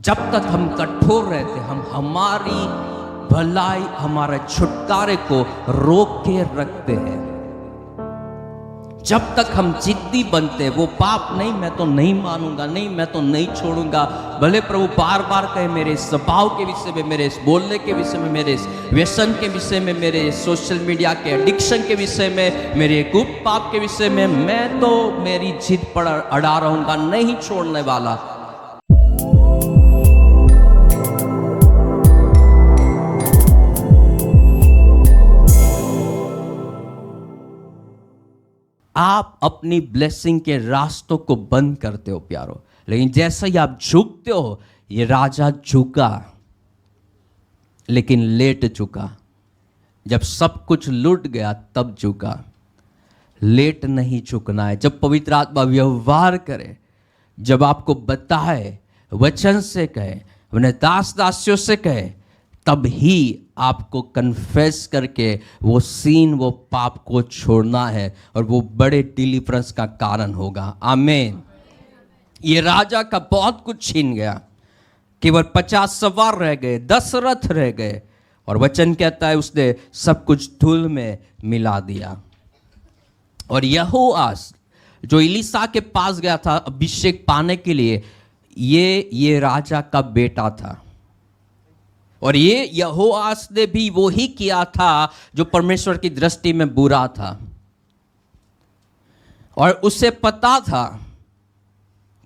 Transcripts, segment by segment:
जब तक हम कठोर रहते, हम हमारी भलाई, हमारे छुटकारे को रोक के रखते हैं। जब तक हम जिद्दी बनते हैं, वो पाप नहीं, मैं तो नहीं मानूंगा, नहीं मैं तो नहीं छोड़ूंगा, भले प्रभु बार बार कहे मेरे इस स्वभाव के विषय में, मेरे इस बोलने के विषय में, मेरे इस व्यसन के विषय में, मेरे सोशल मीडिया के एडिक्शन के विषय में, मेरे गुप्त पाप के विषय में, मैं तो मेरी जिद पर अड़ा रहूंगा, नहीं छोड़ने वाला। आप अपनी ब्लेसिंग के रास्तों को बंद करते हो प्यारो, लेकिन जैसे ही आप झुकते हो, ये राजा झुका लेकिन लेट झुका। जब सब कुछ लूट गया तब झुका, लेट नहीं झुकना है। जब पवित्र आत्मा व्यवहार करे, जब आपको बताए, वचन से कहे, अपने दास दासियों से कहे, तब ही आपको कन्फेस करके वो सीन, वो पाप को छोड़ना है, और वो बड़े डिलीवरेंस का कारण होगा। आमीन। ये राजा का बहुत कुछ छीन गया, केवल 50 सवार रह गए, 10 रथ रह गए, और वचन कहता है उसने सब कुछ धूल में मिला दिया। और यहोआस जो एलीशा के पास गया था अभिषेक पाने के लिए, ये राजा का बेटा था, और ये यहोआस ने भी वो ही किया था जो परमेश्वर की दृष्टि में बुरा था, और उसे पता था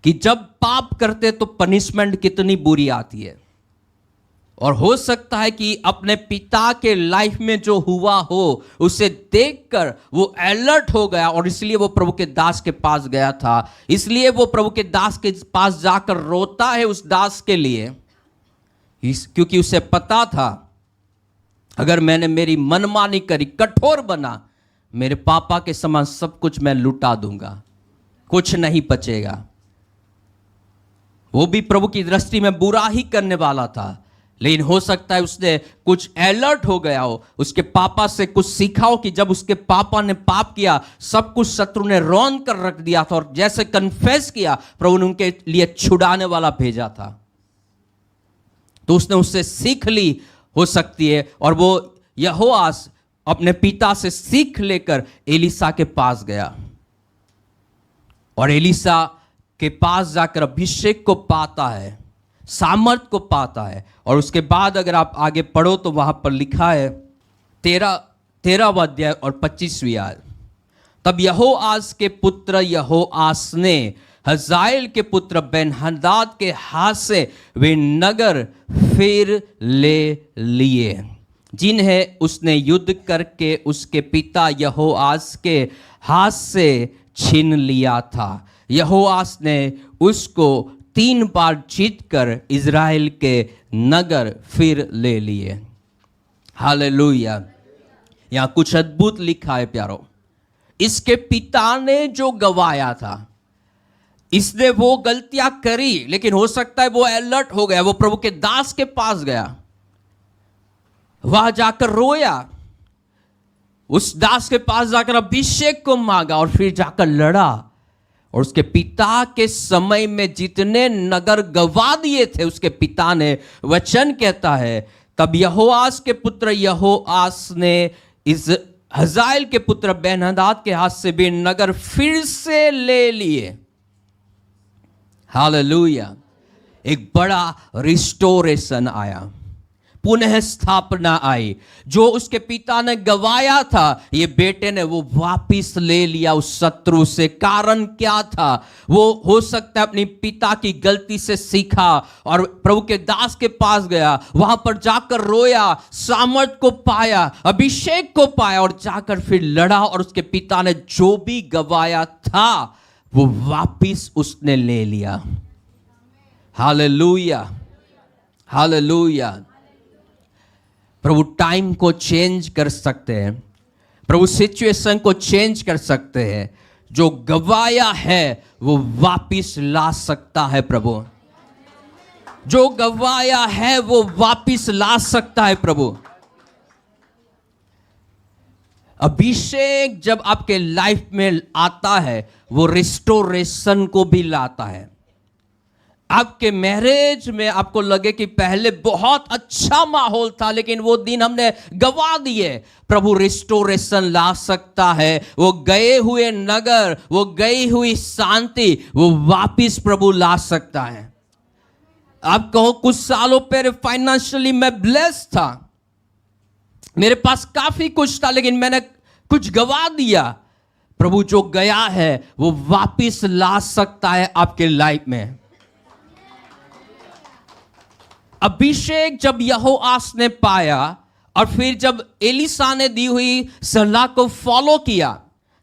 कि जब पाप करते तो पनिशमेंट कितनी बुरी आती है। और हो सकता है कि अपने पिता के लाइफ में जो हुआ हो उसे देखकर वो अलर्ट हो गया, और इसलिए वो प्रभु के दास के पास गया था। इसलिए वो प्रभु के दास के पास जाकर रोता है उस दास के लिए, क्योंकि उसे पता था अगर मैंने मेरी मनमानी करी, कठोर बना, मेरे पापा के समान सब कुछ मैं लुटा दूंगा, कुछ नहीं बचेगा। वो भी प्रभु की दृष्टि में बुरा ही करने वाला था, लेकिन हो सकता है उसने कुछ अलर्ट हो गया हो, उसके पापा से कुछ सीखा हो कि जब उसके पापा ने पाप किया, सब कुछ शत्रु ने रौन कर रख दिया था, और जैसे कन्फेस किया, प्रभु ने उनके लिए छुड़ाने वाला भेजा था। तो उसने उससे सीख ली, हो सकती है, और वो यहोआस अपने पिता से सीख लेकर एलीशा के पास गया, और एलीशा के पास जाकर अभिषेक को पाता है, सामर्थ को पाता है। और उसके बाद अगर आप आगे पढ़ो तो वहां पर लिखा है 13वां अध्याय और 25वीं आयत। तब यहोआस के पुत्र यहोआस ने हजाएल के पुत्र बेन्हदद के हाथ से वे नगर फिर ले लिए, जिन्हें उसने युद्ध करके उसके पिता यहोआस के हाथ से छीन लिया था। यहोआस ने उसको 3 बार जीतकर इज़राइल के नगर फिर ले लिए। हालेलुया। यहां कुछ अद्भुत लिखा है प्यारो। इसके पिता ने जो गवाया था, इसने वो गलतियां करी, लेकिन हो सकता है वो अलर्ट हो गया, वो प्रभु के दास के पास गया, वहां जाकर रोया, उस दास के पास जाकर अभिषेक को मांगा, और फिर जाकर लड़ा, और उसके पिता के समय में जितने नगर गवा दिए थे उसके पिता ने, वचन कहता है तब यहोआस के पुत्र यहोआस ने इस हजाएल के पुत्र बेन्हदद के हाथ से भी नगर फिर से ले लिए। हालेलुया। एक बड़ा रिस्टोरेशन आया, पुनः स्थापना आई। जो उसके पिता ने गवाया था, ये बेटे ने वो वापिस ले लिया उस शत्रु से। कारण क्या था? वो हो सकता है अपनी पिता की गलती से सीखा, और प्रभु के दास के पास गया, वहां पर जाकर रोया, सामर्थ को पाया, अभिषेक को पाया, और जाकर फिर लड़ा, और उसके पिता ने जो भी गवाया था वो वापिस उसने ले लिया। Hallelujah, hallelujah. प्रभु टाइम को चेंज कर सकते हैं, प्रभु सिचुएशन को चेंज कर सकते हैं। जो गवाया है वो वापिस ला सकता है प्रभु, जो गवाया है वो वापिस ला सकता है प्रभु। अभिषेक जब आपके लाइफ में आता है, वो रिस्टोरेशन को भी लाता है। आपके मैरिज में आपको लगे कि पहले बहुत अच्छा माहौल था, लेकिन वो दिन हमने गवा दिए। प्रभु रिस्टोरेशन ला सकता है। वो गए हुए नगर, वो गई हुई शांति, वो वापिस प्रभु ला सकता है। आप कहो कुछ सालों पहले फाइनेंशियली मैं ब्लेस्ड था, मेरे पास काफी कुछ था, लेकिन मैंने कुछ गवा दिया। प्रभु जो गया है वो वापिस ला सकता है आपके लाइफ में। अभिषेक जब यहोआस ने पाया और फिर जब एलिसा ने दी हुई सलाह को फॉलो किया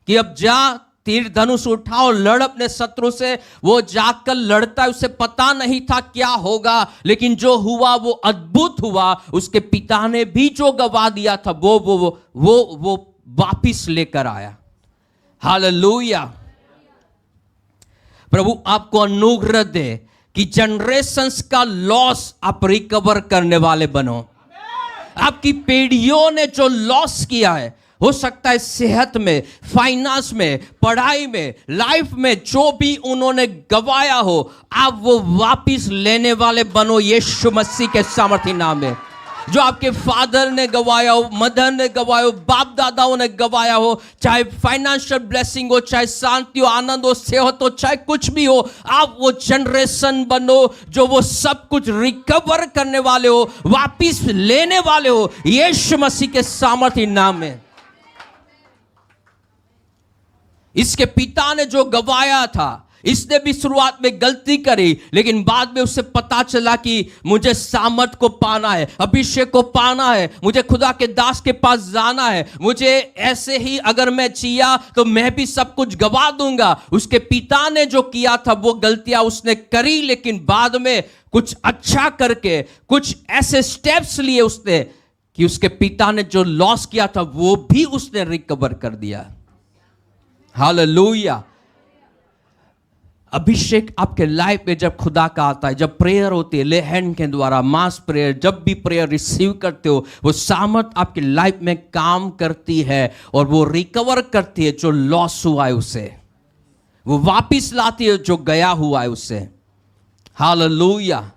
कि अब जा, तीर धनुष उठाओ, लड़ अपने शत्रु से, वो जाकर लड़ता है। उसे पता नहीं था क्या होगा, लेकिन जो हुआ वो अद्भुत हुआ। उसके पिता ने भी जो गवा दिया था वो वापिस लेकर आया। हालेलुया। प्रभु आपको अनुग्रह दे कि जनरेशंस का लॉस आप रिकवर करने वाले बनो। आपकी पीढ़ियों ने जो लॉस किया है, हो सकता है सेहत में, फाइनेंस में, पढ़ाई में, लाइफ में, जो भी उन्होंने गवाया हो, आप वो वापिस लेने वाले बनो यीशु मसीह के सामर्थी नाम में। जो आपके फादर ने गवाया हो, मदर ने गवाया हो, बाप दादाओं ने गवाया हो, चाहे फाइनेंशियल ब्लेसिंग हो, चाहे शांति हो, आनंद हो, सेहत हो, चाहे कुछ भी हो, आप वो जनरेशन बनो जो वो सब कुछ रिकवर करने वाले हो, वापिस लेने वाले हो यीशु मसीह के सामर्थी नाम में। इसके पिता ने जो गवाया था, इसने भी शुरुआत में गलती करी, लेकिन बाद में उसे पता चला कि मुझे सामर्थ को पाना है, अभिषेक को पाना है, मुझे खुदा के दास के पास जाना है, मुझे ऐसे ही अगर मैं जिया तो मैं भी सब कुछ गवा दूंगा। उसके पिता ने जो किया था वो गलतियां उसने करी, लेकिन बाद में कुछ अच्छा करके कुछ ऐसे स्टेप्स लिए उसने कि उसके पिता ने जो लॉस किया था वो भी उसने रिकवर कर दिया। हालेलुया। अभिषेक आपके लाइफ में जब खुदा का आता है, जब प्रेयर होती है ले हैंड के द्वारा, मास प्रेयर, जब भी प्रेयर रिसीव करते हो, वो सामर्थ आपकी लाइफ में काम करती है और वो रिकवर करती है जो लॉस हुआ है उसे, वो वापिस लाती है जो गया हुआ है उसे। हालेलुया।